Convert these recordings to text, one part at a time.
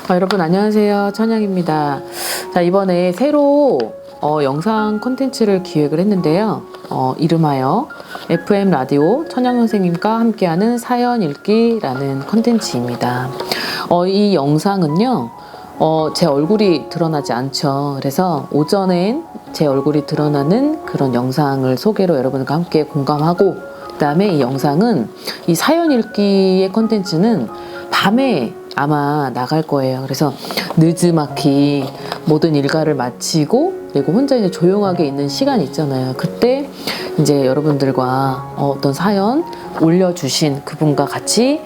여러분 안녕하세요. 천양입니다. 자, 이번에 새로 영상 콘텐츠를 기획을 했는데요. 이름하여 FM 라디오 천양 선생님과 함께하는 사연 읽기라는 콘텐츠입니다. 이 영상은요, 제 얼굴이 드러나지 않죠. 그래서 오전엔 제 얼굴이 드러나는 그런 영상을 소개로 여러분과 함께 공감하고, 그 다음에 이 영상은, 이 사연 읽기의 콘텐츠는 밤에 아마 나갈 거예요. 그래서 느즈막히 모든 일과를 마치고, 그리고 혼자 이제 조용하게 있는 시간 있잖아요. 그때 이제 여러분들과 어떤 사연 올려주신 그분과 같이,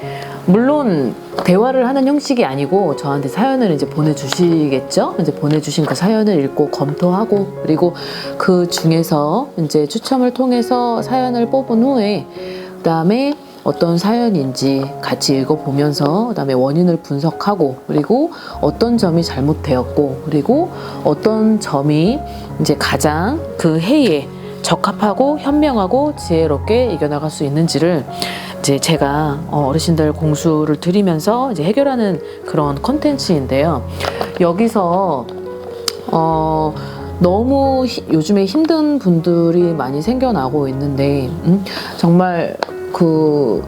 물론 대화를 하는 형식이 아니고 저한테 사연을 이제 보내주시겠죠. 이제 보내주신 그 사연을 읽고 검토하고, 그리고 그 중에서 이제 추첨을 통해서 사연을 뽑은 후에, 그 다음에 어떤 사연인지 같이 읽어보면서, 그 다음에 원인을 분석하고, 그리고 어떤 점이 잘못되었고, 그리고 어떤 점이 이제 가장 그 해에 적합하고 현명하고 지혜롭게 이겨나갈 수 있는지를 이제 제가 어르신들 공수를 드리면서 이제 해결하는 그런 컨텐츠인데요. 여기서 너무 요즘에 힘든 분들이 많이 생겨나고 있는데, 정말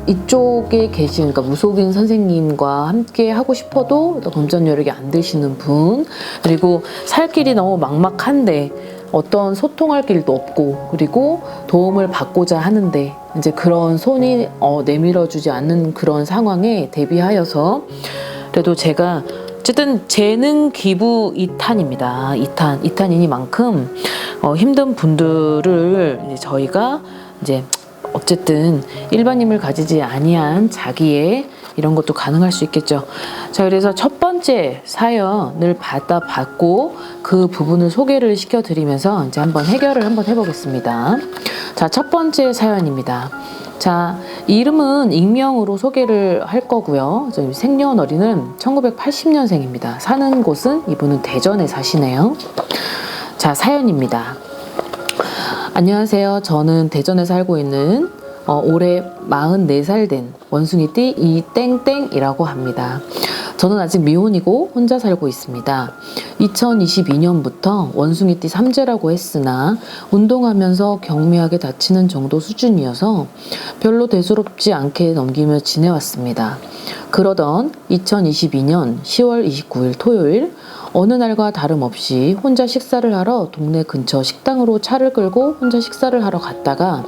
이쪽에 계신, 그러니까 무속인 선생님과 함께 하고 싶어도 금전 여력이 안 되시는 분, 그리고 살 길이 너무 막막한데 어떤 소통할 길도 없고, 그리고 도움을 받고자 하는데 이제 그런 손이 내밀어주지 않는 그런 상황에 대비하여서, 그래도 제가 어쨌든 재능 기부 2탄입니다. 2탄이니만큼 힘든 분들을 이제 저희가 이제 어쨌든 일반인을 가지지 아니한 자기의 이런 것도 가능할 수 있겠죠. 자, 그래서 첫 번째 사연을 받고 그 부분을 소개를 시켜드리면서 이제 한번 해결을 한번 해보겠습니다. 자, 첫 번째 사연입니다. 자, 이름은 익명으로 소개를 할 거고요. 생년월일은 1980년생입니다. 사는 곳은 이분은 대전에 사시네요. 자, 사연입니다. 안녕하세요. 저는 대전에 살고 있는 올해 44살 된 원숭이띠 이땡땡이라고 합니다. 저는 아직 미혼이고 혼자 살고 있습니다. 2022년부터 원숭이띠 3제라고 했으나 운동하면서 경미하게 다치는 정도 수준이어서 별로 대수롭지 않게 넘기며 지내왔습니다. 그러던 2022년 10월 29일 토요일, 어느 날과 다름없이 혼자 식사를 하러 동네 근처 식당으로 차를 끌고 혼자 식사를 하러 갔다가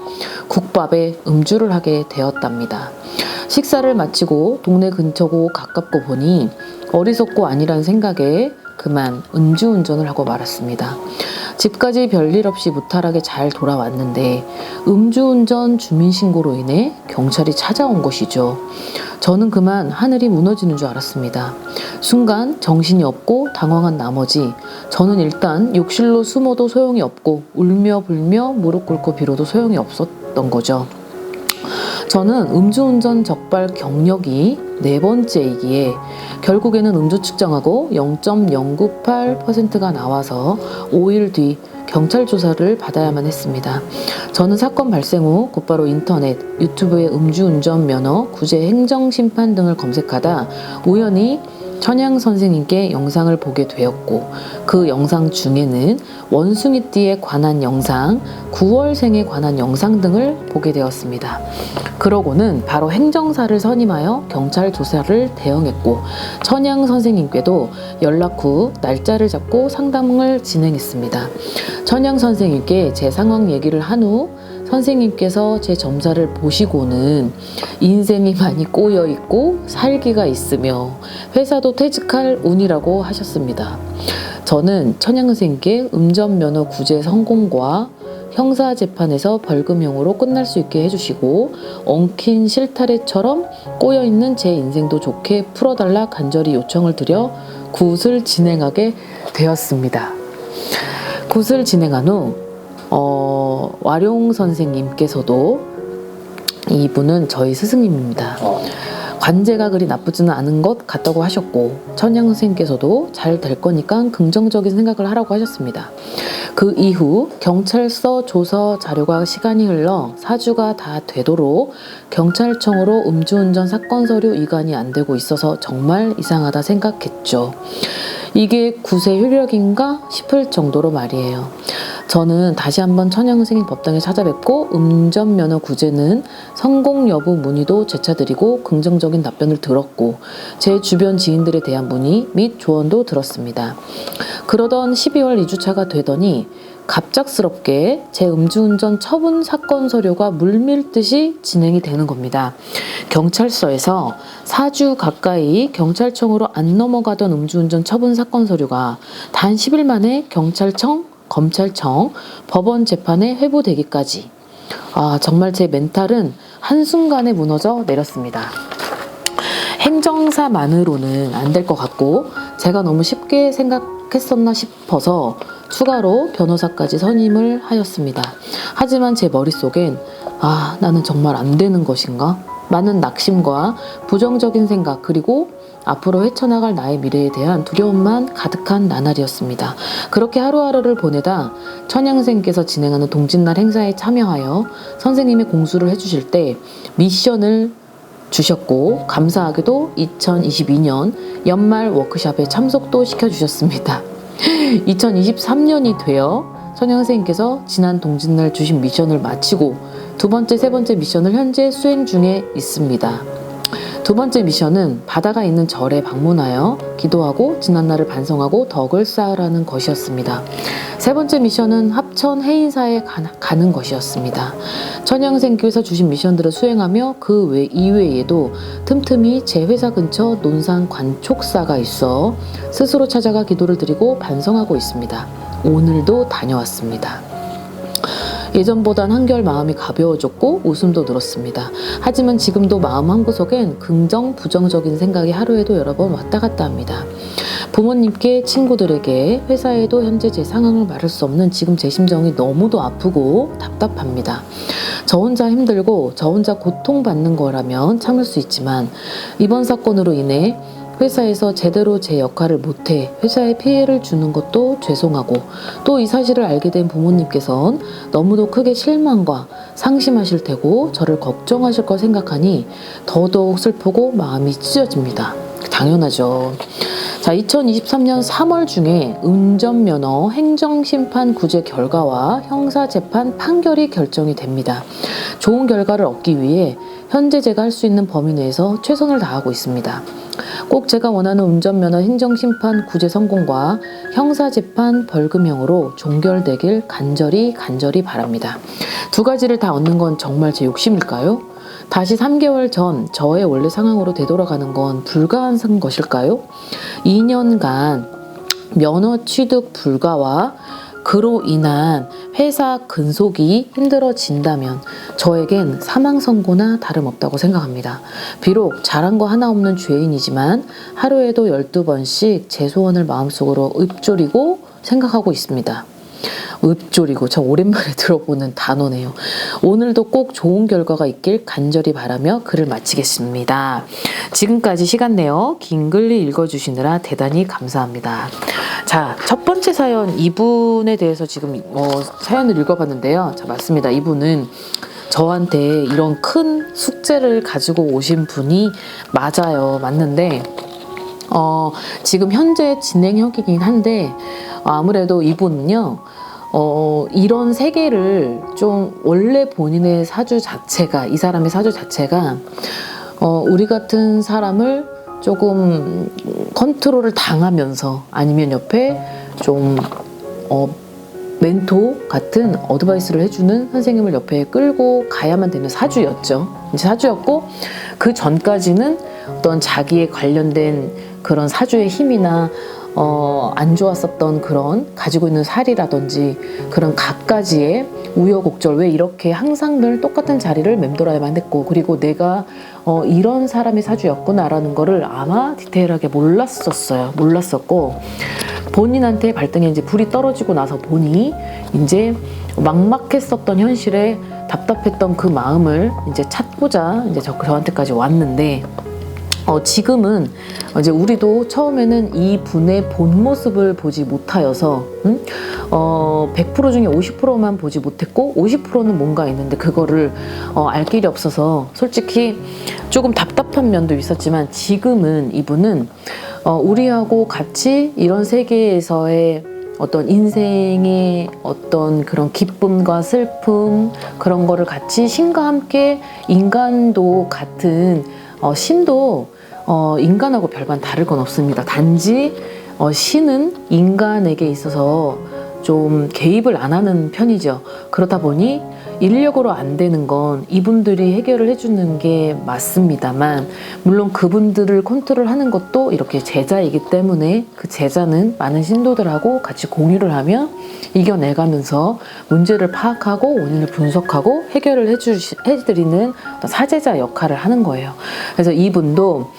국밥에 음주를 하게 되었답니다. 식사를 마치고 동네 근처고 가깝고 보니 어리석고 아니란 생각에 그만 음주운전을 하고 말았습니다. 집까지 별일 없이 무탈하게 잘 돌아왔는데 음주운전 주민신고로 인해 경찰이 찾아온 것이죠. 저는 그만 하늘이 무너지는 줄 알았습니다. 순간 정신이 없고 당황한 나머지 저는 일단 욕실로 숨어도 소용이 없고 울며 불며 무릎 꿇고 빌어도 소용이 없었던 거죠. 저는 음주운전 적발 경력이 4번째이기에 결국에는 음주 측정하고 0.098%가 나와서 5일 뒤 경찰 조사를 받아야만 했습니다. 저는 사건 발생 후 곧바로 인터넷, 유튜브에 음주운전 면허, 구제 행정심판 등을 검색하다 우연히 천양 선생님께 영상을 보게 되었고, 그 영상 중에는 원숭이띠에 관한 영상, 9월생에 관한 영상 등을 보게 되었습니다. 그러고는 바로 행정사를 선임하여 경찰 조사를 대응했고, 천양 선생님께도 연락 후 날짜를 잡고 상담을 진행했습니다. 천양 선생님께 제 상황 얘기를 한 후 선생님께서 제 점사를 보시고는 인생이 많이 꼬여있고 살기가 있으며 회사도 퇴직할 운이라고 하셨습니다. 저는 천양 선생님께 운전면허 구제 성공과 형사재판에서 벌금형으로 끝날 수 있게 해주시고 엉킨 실타래처럼 꼬여있는 제 인생도 좋게 풀어달라 간절히 요청을 드려 굿을 진행하게 되었습니다. 굿을 진행한 후 와룡 선생님께서도, 이분은 저희 스승님입니다. 관제가 그리 나쁘지는 않은 것 같다고 하셨고, 천양 선생님께서도 잘 될 거니까 긍정적인 생각을 하라고 하셨습니다. 그 이후 경찰서 조서 자료가 시간이 흘러 4주가 다 되도록 경찰청으로 음주운전 사건 서류 이관이 안 되고 있어서 정말 이상하다 생각했죠. 이게 구세 효력인가 싶을 정도로 말이에요. 저는 다시 한번 천양생인 법당에 찾아뵙고 운전면허 구제는 성공 여부 문의도 재차드리고 긍정적인 답변을 들었고 제 주변 지인들에 대한 문의 및 조언도 들었습니다. 그러던 12월 2주차가 되더니 갑작스럽게 제 음주운전 처분 사건 서류가 물밀듯이 진행이 되는 겁니다. 경찰서에서 4주 가까이 경찰청으로 안 넘어가던 음주운전 처분 사건 서류가 단 10일 만에 경찰청, 검찰청, 법원 재판에 회부되기까지. 정말 제 멘탈은 한순간에 무너져 내렸습니다. 행정사만으로는 안 될 것 같고 제가 너무 쉽게 생각했었나 싶어서 추가로 변호사까지 선임을 하였습니다. 하지만 제 머릿속엔 나는 정말 안 되는 것인가? 많은 낙심과 부정적인 생각 그리고 앞으로 헤쳐나갈 나의 미래에 대한 두려움만 가득한 나날이었습니다. 그렇게 하루하루를 보내다 천양생께서 진행하는 동짓날 행사에 참여하여 선생님이 공수를 해주실 때 미션을 주셨고 감사하게도 2022년 연말 워크숍에 참석도 시켜주셨습니다. 2023년이 되어 천양생님께서 지난 동짓날 주신 미션을 마치고 두 번째, 세 번째 미션을 현재 수행 중에 있습니다. 두 번째 미션은 바다가 있는 절에 방문하여 기도하고 지난날을 반성하고 덕을 쌓으라는 것이었습니다. 세 번째 미션은 합천 해인사에 가는 것이었습니다. 천양생께서 주신 미션들을 수행하며 그 이외에도 틈틈이 제 회사 근처 논산 관촉사가 있어 스스로 찾아가 기도를 드리고 반성하고 있습니다. 오늘도 다녀왔습니다. 예전보단 한결 마음이 가벼워졌고 웃음도 늘었습니다. 하지만 지금도 마음 한구석엔 긍정, 부정적인 생각이 하루에도 여러 번 왔다 갔다 합니다. 부모님께, 친구들에게, 회사에도 현재 제 상황을 말할 수 없는 지금 제 심정이 너무도 아프고 답답합니다. 저 혼자 힘들고 저 혼자 고통받는 거라면 참을 수 있지만 이번 사건으로 인해 회사에서 제대로 제 역할을 못해 회사에 피해를 주는 것도 죄송하고 또 이 사실을 알게 된 부모님께선 너무도 크게 실망과 상심하실 테고 저를 걱정하실 거 생각하니 더더욱 슬프고 마음이 찢어집니다. 당연하죠. 자, 2023년 3월 중에 운전면허 행정심판 구제 결과와 형사재판 판결이 결정이 됩니다. 좋은 결과를 얻기 위해 현재 제가 할 수 있는 범위 내에서 최선을 다하고 있습니다. 꼭 제가 원하는 운전면허 행정심판 구제 성공과 형사재판 벌금형으로 종결되길 간절히 바랍니다. 두 가지를 다 얻는 건 정말 제 욕심일까요? 다시 3개월 전 저의 원래 상황으로 되돌아가는 건 불가한 것일까요? 2년간 면허 취득 불가와 그로 인한 회사 근속이 힘들어진다면 저에겐 사망 선고나 다름없다고 생각합니다. 비록 잘한 거 하나 없는 죄인이지만 하루에도 12번씩 제 소원을 마음속으로 읊조리고 생각하고 있습니다. 읊조리고 참 오랜만에 들어보는 단어네요. 오늘도 꼭 좋은 결과가 있길 간절히 바라며 글을 마치겠습니다. 지금까지 시간 내어 긴 글리 읽어주시느라 대단히 감사합니다. 자, 첫 번째 사연 이분에 대해서 지금 사연을 읽어봤는데요. 자, 맞습니다. 이분은 저한테 이런 큰 숙제를 가지고 오신 분이 맞는데 지금 현재 진행형이긴 한데 아무래도 이분은요 이런 세계를 좀 원래 본인의 사주 자체가 이 사람의 사주 자체가 우리 같은 사람을 조금 컨트롤을 당하면서 아니면 옆에 좀 멘토 같은 어드바이스를 해주는 선생님을 옆에 끌고 가야만 되는 사주였죠. 이제 사주였고 그 전까지는 어떤 자기에 관련된 그런 사주의 힘이나 안 좋았었던 그런 가지고 있는 살이라든지 그런 갖가지의 우여곡절 왜 이렇게 항상 늘 똑같은 자리를 맴돌아야만 했고 그리고 내가 이런 사람의 사주였구나라는 거를 아마 디테일하게 몰랐었고 본인한테 발등에 이제 불이 떨어지고 나서 보니 이제 막막했었던 현실에 답답했던 그 마음을 이제 찾고자 이제 저한테까지 왔는데 지금은 이제 우리도 처음에는 이 분의 본 모습을 보지 못하여서 100% 중에 50%만 보지 못했고 50%는 뭔가 있는데 그거를 알 길이 없어서 솔직히 조금 답답한 면도 있었지만, 지금은 이분은 우리하고 같이 이런 세계에서의 어떤 인생의 어떤 그런 기쁨과 슬픔, 그런 거를 같이 신과 함께, 인간도 같은 신도 인간하고 별반 다를 건 없습니다. 단지 신은 인간에게 있어서 좀 개입을 안 하는 편이죠. 그러다 보니 인력으로 안 되는 건 이분들이 해결을 해주는 게 맞습니다만, 물론 그분들을 컨트롤하는 것도 이렇게 제자이기 때문에 그 제자는 많은 신도들하고 같이 공유를 하며 이겨내가면서 문제를 파악하고 원인을 분석하고 해결을 해드리는 사제자 역할을 하는 거예요. 그래서 이분도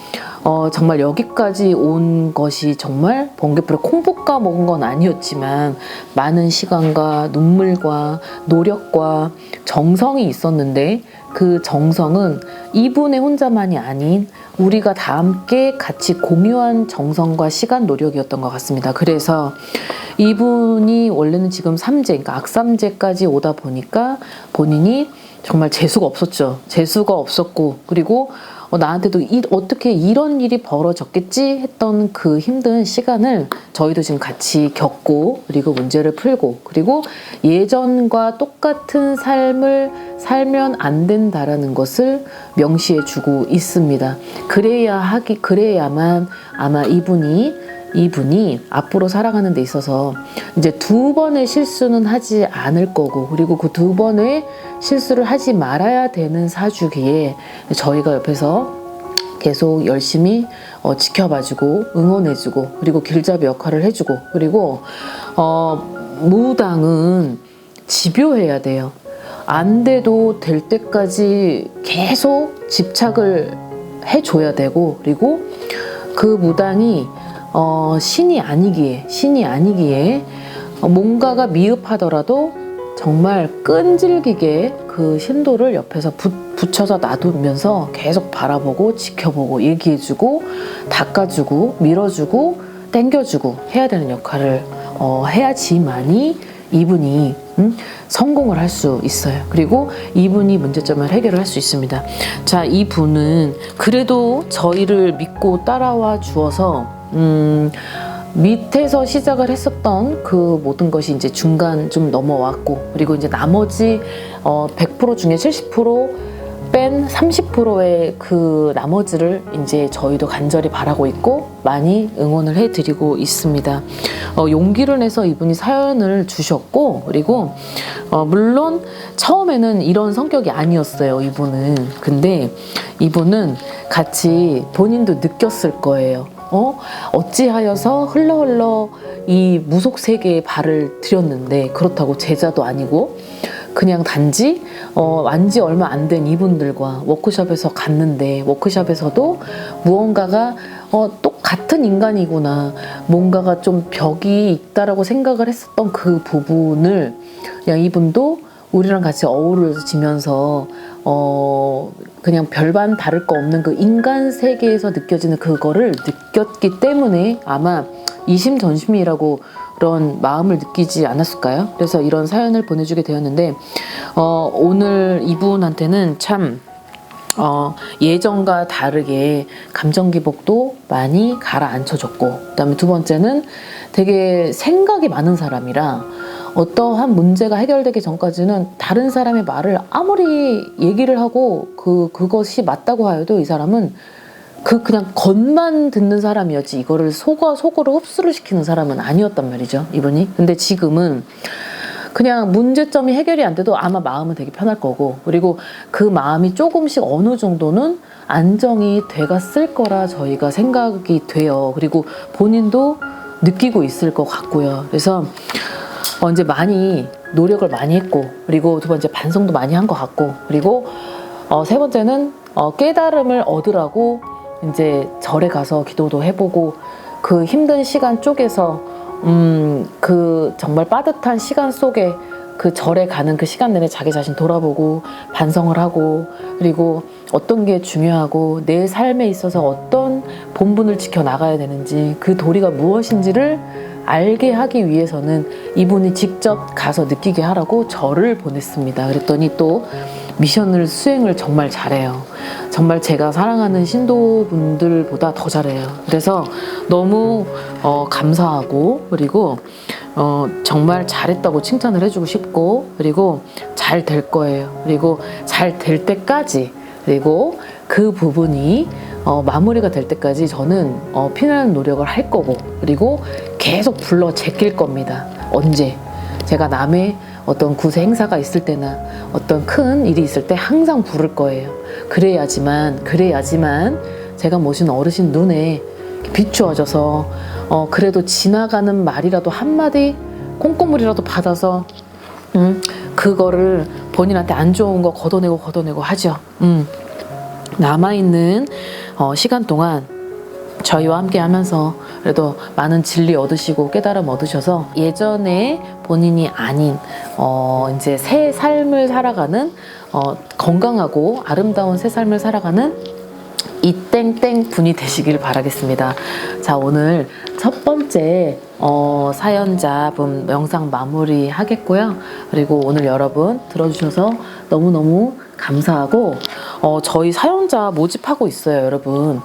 정말 여기까지 온 것이 정말 번개불에 콩 볶아 먹은 건 아니었지만 많은 시간과 눈물과 노력과 정성이 있었는데, 그 정성은 이분의 혼자만이 아닌 우리가 다 함께 같이 공유한 정성과 시간, 노력이었던 것 같습니다. 그래서 이분이 원래는 지금 삼재, 그러니까 악삼재까지 오다 보니까 본인이 정말 재수가 없었죠. 재수가 없었고, 그리고 나한테도 어떻게 이런 일이 벌어졌겠지 했던 그 힘든 시간을 저희도 지금 같이 겪고, 그리고 문제를 풀고, 그리고 예전과 똑같은 삶을 살면 안 된다라는 것을 명시해 주고 있습니다. 그래야만 아마 이분이 앞으로 살아가는 데 있어서 이제 2번의 실수는 하지 않을 거고, 그리고 그 2번의 실수를 하지 말아야 되는 사주기에 저희가 옆에서 계속 열심히 지켜봐주고 응원해주고, 그리고 길잡이 역할을 해주고, 그리고 무당은 집요해야 돼요. 안 돼도 될 때까지 계속 집착을 해줘야 되고, 그리고 그 무당이 신이 아니기에 뭔가가 미흡하더라도 정말 끈질기게 그 신도를 옆에서 붙여서 놔두면서 계속 바라보고 지켜보고 얘기해주고 닦아주고 밀어주고 땡겨주고 해야 되는 역할을 해야지만이 이분이 성공을 할 수 있어요. 그리고 이분이 문제점을 해결을 할 수 있습니다. 자, 이분은 그래도 저희를 믿고 따라와 주어서 밑에서 시작을 했었던 그 모든 것이 이제 중간 좀 넘어왔고, 그리고 이제 나머지 100% 중에 70% 뺀 30%의 그 나머지를 이제 저희도 간절히 바라고 있고 많이 응원을 해드리고 있습니다. 용기를 내서 이분이 사연을 주셨고, 그리고 물론 처음에는 이런 성격이 아니었어요, 이분은. 근데 이분은 같이 본인도 느꼈을 거예요. 어찌하여서 흘러 이 무속 세계에 발을 들였는데, 그렇다고 제자도 아니고 그냥 단지 완지 얼마 안 된 이분들과 워크숍에서 갔는데, 워크숍에서도 무언가가 똑같은 인간이구나, 뭔가가 좀 벽이 있다라고 생각을 했었던 그 부분을 그냥 이분도 우리랑 같이 어우러지면서 그냥 별반 다를 거 없는 그 인간 세계에서 느껴지는 그거를 느꼈기 때문에 아마 이심전심이라고 그런 마음을 느끼지 않았을까요? 그래서 이런 사연을 보내주게 되었는데, 오늘 이분한테는 참 예전과 다르게 감정 기복도 많이 가라앉혀줬고, 그다음에 2번째는 되게 생각이 많은 사람이라 어떠한 문제가 해결되기 전까지는 다른 사람의 말을 아무리 얘기를 하고 그것이 맞다고 하여도 이 사람은 그냥 겉만 듣는 사람이었지 이거를 속으로 흡수를 시키는 사람은 아니었단 말이죠, 이분이. 근데 지금은 그냥 문제점이 해결이 안 돼도 아마 마음은 되게 편할 거고, 그리고 그 마음이 조금씩 어느 정도는 안정이 돼갔을 거라 저희가 생각이 돼요. 그리고 본인도 느끼고 있을 것 같고요. 그래서 이제 많이 노력을 많이 했고, 그리고 2번째 반성도 많이 한 것 같고, 그리고 3번째는 깨달음을 얻으라고 이제 절에 가서 기도도 해보고, 그 힘든 시간 쪽에서 그 정말 빠듯한 시간 속에 그 절에 가는 그 시간 내내 자기 자신 돌아보고 반성을 하고, 그리고 어떤 게 중요하고 내 삶에 있어서 어떤 본분을 지켜나가야 되는지 그 도리가 무엇인지를 알게 하기 위해서는 이분이 직접 가서 느끼게 하라고 저를 보냈습니다. 그랬더니 또 미션을 수행을 정말 잘해요. 정말 제가 사랑하는 신도분들보다 더 잘해요. 그래서 너무 감사하고 그리고 정말 잘했다고 칭찬을 해주고 싶고 그리고 잘 될 거예요. 그리고 잘 될 때까지 그리고 그 부분이 마무리가 될 때까지 저는 피나는 노력을 할 거고 그리고 계속 불러 제낄 겁니다. 언제? 제가 남의 어떤 구세 행사가 있을 때나 어떤 큰 일이 있을 때 항상 부를 거예요. 그래야지만 제가 모신 어르신 눈에 비추어져서 그래도 지나가는 말이라도 한마디 콩고물이라도 받아서 그거를 본인한테 안 좋은 거 걷어내고 하죠. 남아있는 시간 동안 저희와 함께 하면서 그래도 많은 진리 얻으시고 깨달음 얻으셔서 예전에 본인이 아닌 이제 새 삶을 살아가는 건강하고 아름다운 새 삶을 살아가는 이땡땡 분이 되시길 바라겠습니다. 자, 오늘 첫 번째 사연자분 영상 마무리 하겠고요. 그리고 오늘 여러분 들어주셔서 너무너무 감사하고 저희 사연자 모집하고 있어요, 여러분.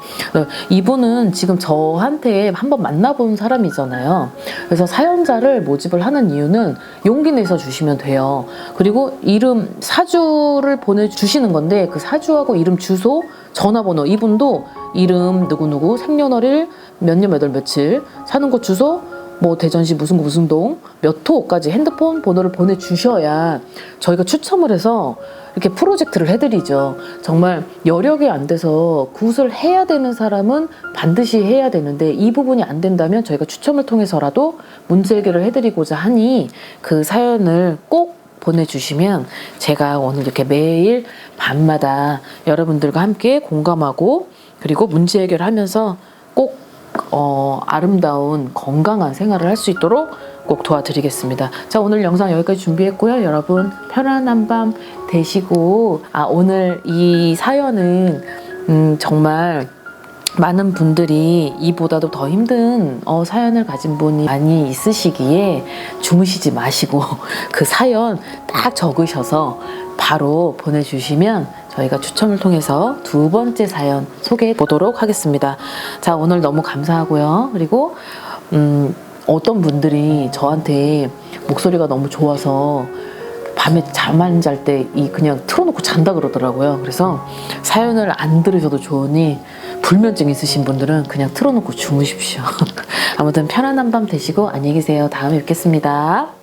이분은 지금 저한테 한번 만나본 사람이잖아요. 그래서 사연자를 모집을 하는 이유는 용기 내서 주시면 돼요. 그리고 이름, 사주를 보내주시는 건데 그 사주하고 이름, 주소, 전화번호, 이분도 이름 누구누구, 생년월일, 몇 년 몇 월 며칠, 사는 곳 주소, 뭐 대전시 무슨 구 무슨 동, 몇 호까지 핸드폰 번호를 보내주셔야 저희가 추첨을 해서 이렇게 프로젝트를 해드리죠. 정말 여력이 안 돼서 굿을 해야 되는 사람은 반드시 해야 되는데 이 부분이 안 된다면 저희가 추첨을 통해서라도 문제 해결을 해드리고자 하니 그 사연을 꼭 보내주시면 제가 오늘 이렇게 매일 밤마다 여러분들과 함께 공감하고 그리고 문제 해결하면서 꼭 아름다운 건강한 생활을 할 수 있도록 꼭 도와드리겠습니다. 자, 오늘 영상 여기까지 준비했고요. 여러분 편안한 밤 되시고 오늘 이 사연은 정말 많은 분들이 이보다도 더 힘든 사연을 가진 분이 많이 있으시기에 주무시지 마시고 그 사연 딱 적으셔서 바로 보내주시면 저희가 추첨을 통해서 두 번째 사연 소개해 보도록 하겠습니다. 자, 오늘 너무 감사하고요. 그리고 어떤 분들이 저한테 목소리가 너무 좋아서 밤에 잠 안 잘 때 그냥 틀어놓고 잔다 그러더라고요. 그래서 사연을 안 들으셔도 좋으니 불면증 있으신 분들은 그냥 틀어놓고 주무십시오. 아무튼 편안한 밤 되시고 안녕히 계세요. 다음에 뵙겠습니다.